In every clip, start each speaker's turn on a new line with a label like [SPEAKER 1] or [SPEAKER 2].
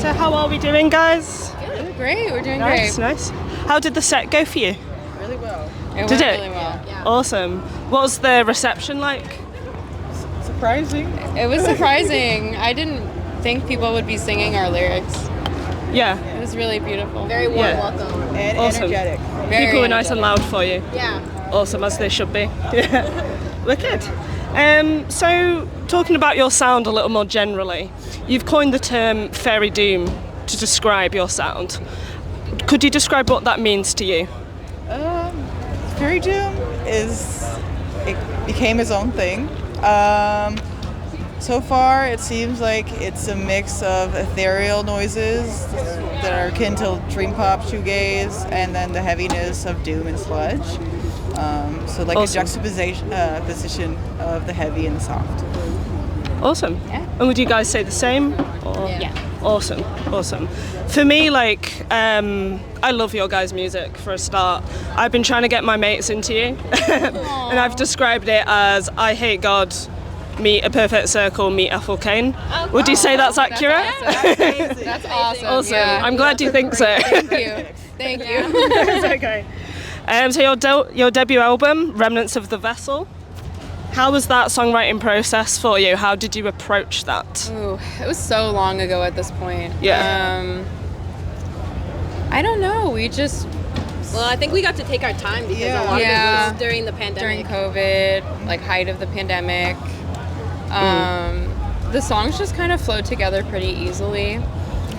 [SPEAKER 1] So how are we doing, guys?
[SPEAKER 2] Good. Great, we're doing
[SPEAKER 1] Nice,
[SPEAKER 2] great.
[SPEAKER 1] nice. How did the set go for you?
[SPEAKER 3] Really well.
[SPEAKER 2] It
[SPEAKER 1] Did
[SPEAKER 2] went
[SPEAKER 1] it?
[SPEAKER 2] really well.
[SPEAKER 3] Yeah.
[SPEAKER 1] Awesome. What was the reception like?
[SPEAKER 3] Surprising.
[SPEAKER 2] It was surprising. I didn't think people would be singing our lyrics.
[SPEAKER 1] Yeah,
[SPEAKER 2] It was really beautiful.
[SPEAKER 4] Very warm
[SPEAKER 1] Yeah.
[SPEAKER 4] welcome.
[SPEAKER 3] And
[SPEAKER 1] Awesome.
[SPEAKER 3] energetic.
[SPEAKER 2] Very
[SPEAKER 1] people were nice and
[SPEAKER 2] energetic.
[SPEAKER 1] loud for you.
[SPEAKER 4] Yeah.
[SPEAKER 1] Awesome, as they should be. Yeah, wicked. So, talking about your sound a little more generally, you've coined the term fairy doom to describe your sound. Could you describe what that means to you?
[SPEAKER 3] Fairy Doom it became his own thing. So far, it seems like it's a mix of ethereal noises that are akin to dream pop, shoegaze, and then the heaviness of doom and sludge. So like
[SPEAKER 1] Awesome.
[SPEAKER 3] a juxtaposition position of the heavy and the soft.
[SPEAKER 1] Awesome.
[SPEAKER 2] Yeah.
[SPEAKER 1] And would you guys say the same? Or?
[SPEAKER 2] Yeah.
[SPEAKER 1] Awesome, awesome. For me, I love your guys' music for a start. I've been trying to get my mates into you, and I've described it as I hate God, meet a perfect circle, meet Ethel Cain. Would you say that's accurate?
[SPEAKER 2] That's awesome.
[SPEAKER 1] Awesome.
[SPEAKER 2] Yeah.
[SPEAKER 1] I'm glad you think so.
[SPEAKER 2] Thank you. Thank you.
[SPEAKER 1] It's okay. So your debut album, Remnants of the Vessel. How was that songwriting process for you? How did you approach that?
[SPEAKER 2] Ooh, it was so long ago at this point.
[SPEAKER 1] Yeah.
[SPEAKER 2] I don't know. We just
[SPEAKER 4] Well, I think we got to take our time because
[SPEAKER 3] Yeah.
[SPEAKER 4] a lot
[SPEAKER 2] Yeah.
[SPEAKER 4] of it was during the
[SPEAKER 2] during
[SPEAKER 4] pandemic.
[SPEAKER 2] COVID, like height of the pandemic. The songs just kind of flowed together pretty easily.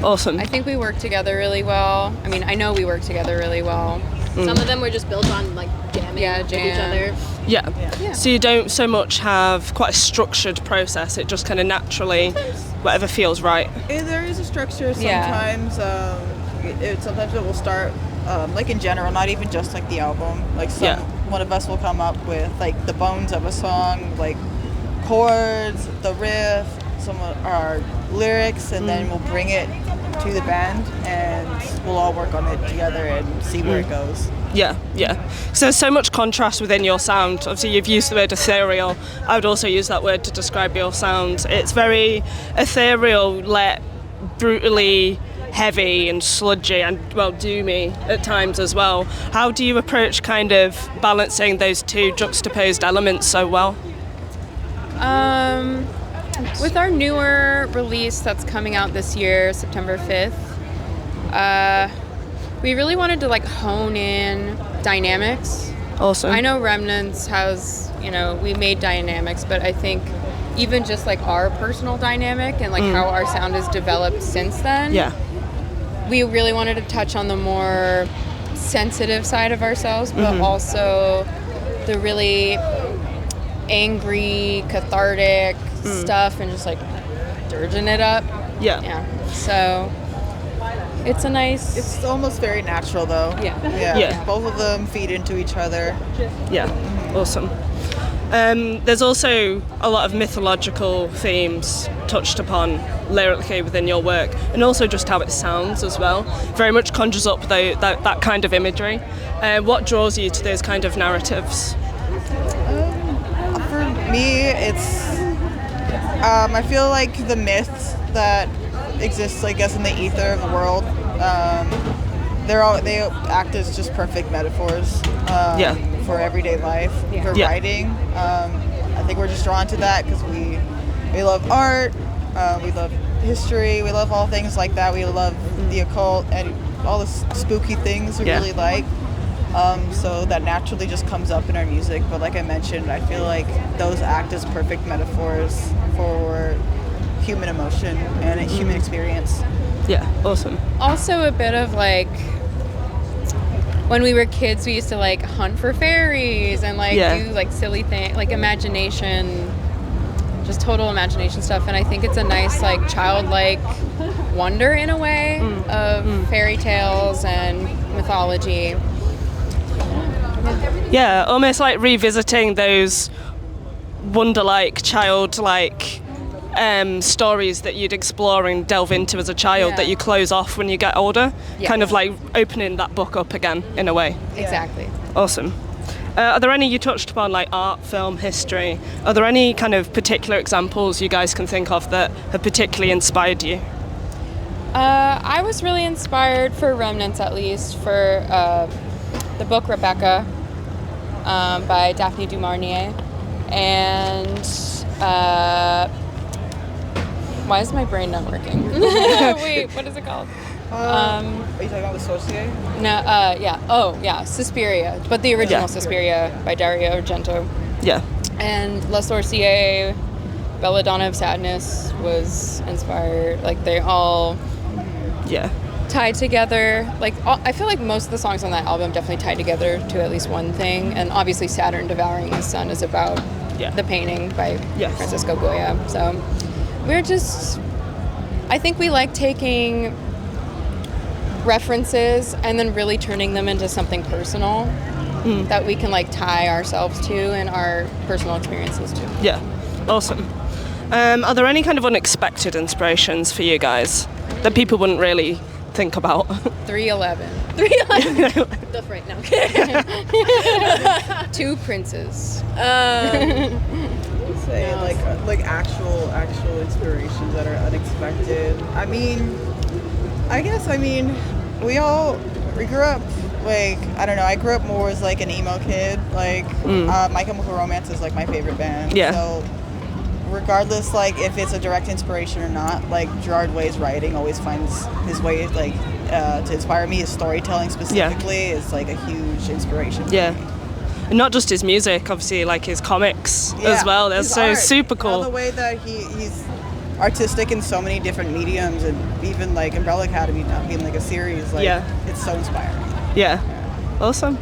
[SPEAKER 1] Awesome.
[SPEAKER 2] I think we worked together really well. I mean, I know we worked together really well.
[SPEAKER 4] Some of them were just built on like jamming
[SPEAKER 2] Yeah,
[SPEAKER 4] with each
[SPEAKER 2] jam.
[SPEAKER 4] other.
[SPEAKER 1] Yeah.
[SPEAKER 2] Yeah.
[SPEAKER 1] So you don't so much have quite a structured process. It just kind of naturally, whatever feels right.
[SPEAKER 3] There is a structure
[SPEAKER 2] Yeah.
[SPEAKER 3] sometimes. Sometimes it will start, like in general, not even just like the album. Like one of us will come up with like the bones of a song, like chords, the riff, some of our lyrics, and then we'll bring it to the band and we'll all work on it together and see where it goes.
[SPEAKER 1] Yeah, yeah. So there's so much contrast within your sound. Obviously, you've used the word ethereal. I would also use that word to describe your sound. It's very ethereal, yet brutally heavy and sludgy and, well, doomy at times as well. How do you approach kind of balancing those two juxtaposed elements so well?
[SPEAKER 2] With our newer release that's coming out this year, September 5th, we really wanted to like hone in dynamics.
[SPEAKER 1] Awesome.
[SPEAKER 2] I know Remnants has, we made dynamics, but I think even just like our personal dynamic and like how our sound has developed since then,
[SPEAKER 1] Yeah.
[SPEAKER 2] we really wanted to touch on the more sensitive side of ourselves, but also the really angry, cathartic stuff and just like dirging it up.
[SPEAKER 1] Yeah.
[SPEAKER 2] Yeah. So it's a nice.
[SPEAKER 3] It's almost very natural though.
[SPEAKER 2] Yeah.
[SPEAKER 1] Yeah.
[SPEAKER 3] Both of them feed into each other.
[SPEAKER 1] Yeah, awesome. There's also a lot of mythological themes touched upon lyrically within your work, and also just how it sounds as well. Very much conjures up that kind of imagery. What draws you to those kind of narratives?
[SPEAKER 3] For me, it's I feel like the myths that exist, I guess, in the ether of the world. They act as just perfect metaphors for everyday life, for writing. I think we're just drawn to that because we love art, we love history, we love all things like that. We love the occult and all the spooky things we really like. So that naturally just comes up in our music. But like I mentioned, I feel like those act as perfect metaphors for human emotion and a human experience.
[SPEAKER 1] Yeah, awesome.
[SPEAKER 2] Also a bit of like when we were kids we used to like hunt for fairies and like do like silly things like imagination, just total imagination stuff, and I think it's a nice like childlike wonder in a way of fairy tales and mythology.
[SPEAKER 1] Yeah, almost like revisiting those wonder-like, childlike stories that you'd explore and delve into as a child that you close off when you get older.
[SPEAKER 2] Yeah.
[SPEAKER 1] Kind of like opening that book up again, in a way.
[SPEAKER 2] Exactly.
[SPEAKER 1] Awesome. Are there any, you touched upon like art, film, history, are there any kind of particular examples you guys can think of that have particularly inspired you?
[SPEAKER 2] I was really inspired for Remnants, at least, for the book Rebecca by Daphne du Maurier. And why is my brain not working? Wait, what is it called?
[SPEAKER 3] Are you talking about the Sorcier?
[SPEAKER 2] No, yeah. Oh, yeah, Suspiria. But the original Suspiria by Dario Argento.
[SPEAKER 1] Yeah.
[SPEAKER 2] And La Sorcier, Belladonna of Sadness was inspired. Like, they all tied together. Like, I feel like most of the songs on that album definitely tied together to at least one thing. And obviously Saturn Devouring the Sun is about the painting by Francisco Goya. So we're just, I think we like taking references and then really turning them into something personal that we can like tie ourselves to and our personal experiences to.
[SPEAKER 1] Yeah, awesome. Are there any kind of unexpected inspirations for you guys that people wouldn't really think about?
[SPEAKER 2] 311.
[SPEAKER 4] 311. The right now.
[SPEAKER 2] Two Princes.
[SPEAKER 3] Say like actual inspirations that are unexpected. I guess we grew up like, I don't know, I grew up more as like an emo kid. Like My Chemical Romance is like my favorite band.
[SPEAKER 1] Yeah.
[SPEAKER 3] So regardless like if it's a direct inspiration or not, like Gerard Way's writing always finds his way like to inspire me. His storytelling specifically is like a huge inspiration for me.
[SPEAKER 1] And not just his music, obviously, like his comics as well. They're so
[SPEAKER 3] art.
[SPEAKER 1] super cool.
[SPEAKER 3] The way that he's artistic in so many different mediums, and even like Umbrella Academy now being like a series, like it's so inspiring.
[SPEAKER 1] Yeah. Awesome.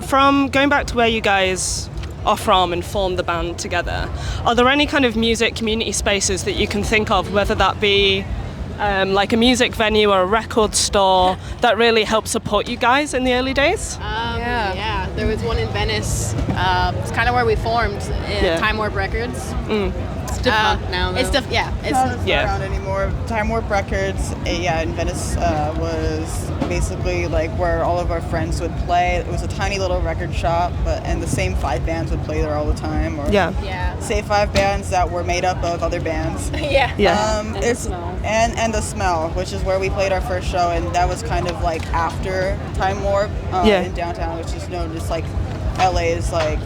[SPEAKER 1] From going back to where you guys are from and formed the band together, are there any kind of music community spaces that you can think of, whether that be like a music venue or a record store, that really helped support you guys in the early days?
[SPEAKER 4] Yeah, there was one in Venice. It's kind of where we formed, Time Warp Records.
[SPEAKER 2] It's defunct now, though.
[SPEAKER 4] It's
[SPEAKER 3] It's not around anymore. Time Warp Records, in Venice was basically like where all of our friends would play. It was a tiny little record shop, and the same 5 bands would play there all the time. Or say 5 bands that were made up of other bands.
[SPEAKER 2] And The Smell.
[SPEAKER 3] And The Smell, which is where we played our first show, and that was kind of like after Time Warp in downtown, which is known as like LA is like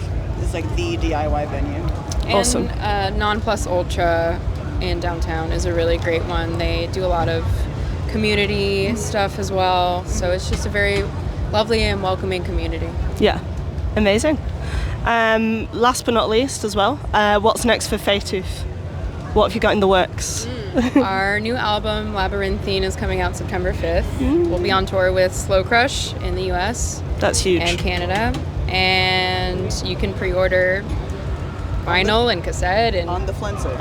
[SPEAKER 3] the DIY venue.
[SPEAKER 1] Awesome.
[SPEAKER 2] And Non Plus Ultra in downtown is a really great one. They do a lot of community stuff as well, so it's just a very lovely and welcoming community.
[SPEAKER 1] Yeah, amazing. Last but not least as well, what's next for Faetooth? What have you got in the works?
[SPEAKER 2] Our new album, Labyrinthine, is coming out September 5th. We'll be on tour with Slow Crush in the US.
[SPEAKER 1] That's huge.
[SPEAKER 2] And Canada. And you can pre-order vinyl and cassette and
[SPEAKER 3] on the Flenser.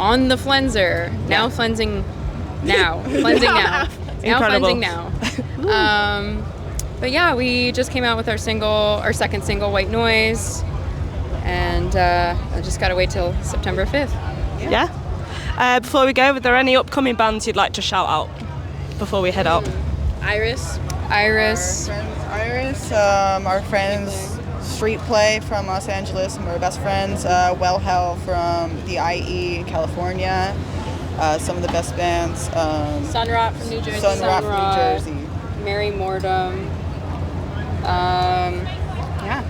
[SPEAKER 2] Now cleansing now. Cleansing now. Now
[SPEAKER 1] Incredible.
[SPEAKER 2] cleansing now. But yeah, we just came out with our second single, White Noise. And I just gotta wait till September 5th.
[SPEAKER 1] Yeah. Before we go, are there any upcoming bands you'd like to shout out before we head out?
[SPEAKER 4] Iris.
[SPEAKER 3] Our friends Street Play from Los Angeles, and we're best friends. Well Hell from the IE in California. Some of the best bands.
[SPEAKER 4] Sunrot from New Jersey.
[SPEAKER 3] Sunrot from New Jersey.
[SPEAKER 2] Mary Mordum.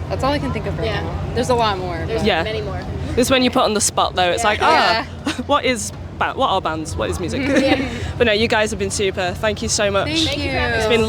[SPEAKER 2] That's all I can think of right now. There's a lot more.
[SPEAKER 4] There's many more.
[SPEAKER 1] This is when you put on the spot though. It's like, what are bands? What is music? But no, you guys have been super. Thank you so much.
[SPEAKER 2] Thank you.
[SPEAKER 1] It's been lovely.